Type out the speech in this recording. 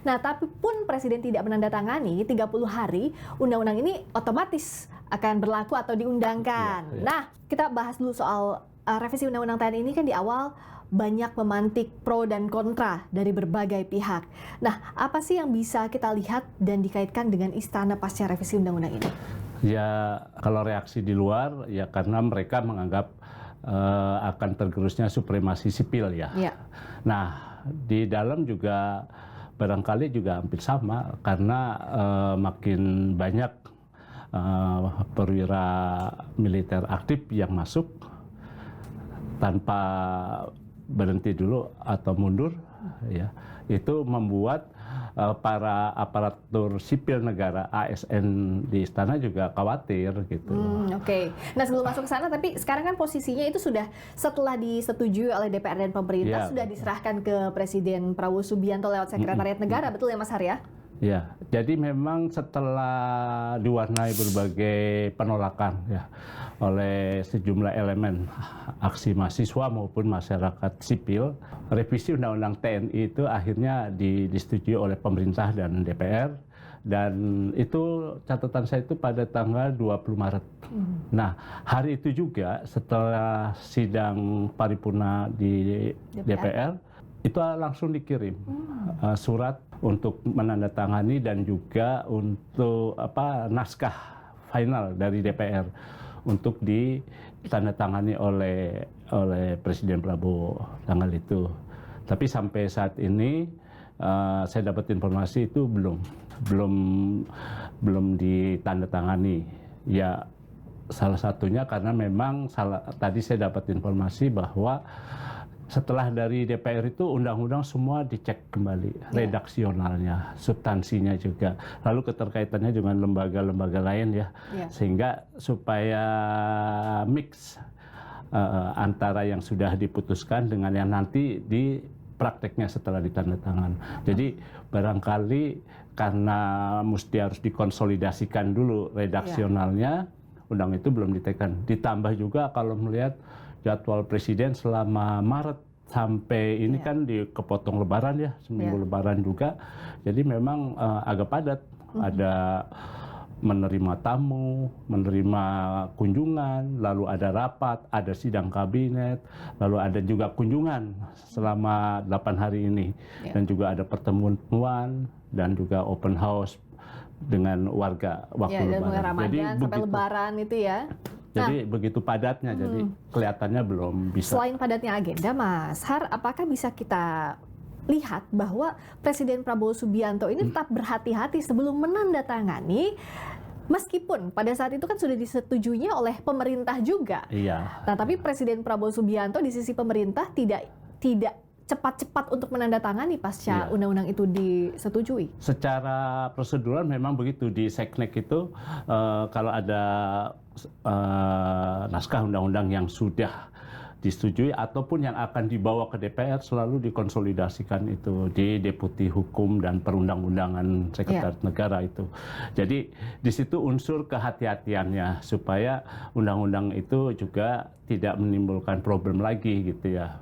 Nah, tapi pun Presiden tidak menandatangani 30 hari, undang-undang ini otomatis akan berlaku atau diundangkan. Iya. Nah, kita bahas dulu soal revisi Undang-Undang TNI ini kan di awal banyak memantik pro dan kontra dari berbagai pihak. Nah, apa sih yang bisa kita lihat dan dikaitkan dengan istana pasca revisi Undang-Undang ini? Ya, kalau reaksi di luar, ya karena mereka menganggap akan tergerusnya supremasi sipil ya. Ya. Nah, di dalam juga barangkali juga hampir sama, karena makin banyak perwira militer aktif yang masuk tanpa berhenti dulu atau mundur, ya, itu membuat para aparatur sipil negara ASN di istana juga khawatir gitu. Oke. Nah, sebelum masuk ke sana, tapi sekarang kan posisinya itu sudah setelah disetujui oleh DPR dan pemerintah, Ya, sudah diserahkan ke Presiden Prabowo Subianto lewat Sekretariat Negara, betul ya Mas Har ya? Ya, jadi memang setelah diwarnai berbagai penolakan ya oleh sejumlah elemen aksi mahasiswa maupun masyarakat sipil, revisi Undang-Undang TNI itu akhirnya disetujui oleh pemerintah dan DPR, dan itu catatan saya itu pada tanggal 20 Maret. Nah, hari itu juga setelah sidang paripurna di DPR itu langsung dikirim surat untuk menandatangani dan juga untuk naskah final dari DPR untuk ditandatangani oleh Presiden Prabowo tanggal itu. Tapi sampai saat ini saya dapat informasi itu belum ditandatangani. Ya, salah satunya karena memang tadi saya dapat informasi bahwa setelah dari DPR itu undang-undang semua dicek kembali, redaksionalnya, substansinya juga, lalu keterkaitannya dengan lembaga-lembaga lain ya, sehingga supaya mix antara yang sudah diputuskan dengan yang nanti di prakteknya setelah ditandatangan. Jadi barangkali karena mesti harus dikonsolidasikan dulu redaksionalnya, undang itu belum ditekan. Ditambah juga kalau melihat jadwal Presiden selama Maret sampai ini kan kepotong Lebaran ya, seminggu Lebaran juga. Jadi memang agak padat. Ada menerima tamu, menerima kunjungan, lalu ada rapat, ada sidang kabinet, lalu ada juga kunjungan selama 8 hari ini. Dan juga ada pertemuan dan juga open house dengan warga waktu Lebaran. Ramadan jadi sampai Lebaran itu ya. Jadi begitu padatnya, jadi kelihatannya belum bisa. Selain padatnya agenda, Mas Har, apakah bisa kita lihat bahwa Presiden Prabowo Subianto ini tetap berhati-hati sebelum menandatangani, meskipun pada saat itu kan sudah disetujuinya oleh pemerintah juga. Iya. Nah, tapi Presiden Prabowo Subianto di sisi pemerintah tidak cepat-cepat untuk menandatangani pasca undang-undang itu disetujui. Secara prosedural memang begitu, di Seknek itu kalau ada naskah undang-undang yang sudah disetujui ataupun yang akan dibawa ke DPR selalu dikonsolidasikan itu di Deputi Hukum dan Perundang-undangan Sekretariat Negara itu. Jadi di situ unsur kehati-hatiannya supaya undang-undang itu juga tidak menimbulkan problem lagi gitu ya.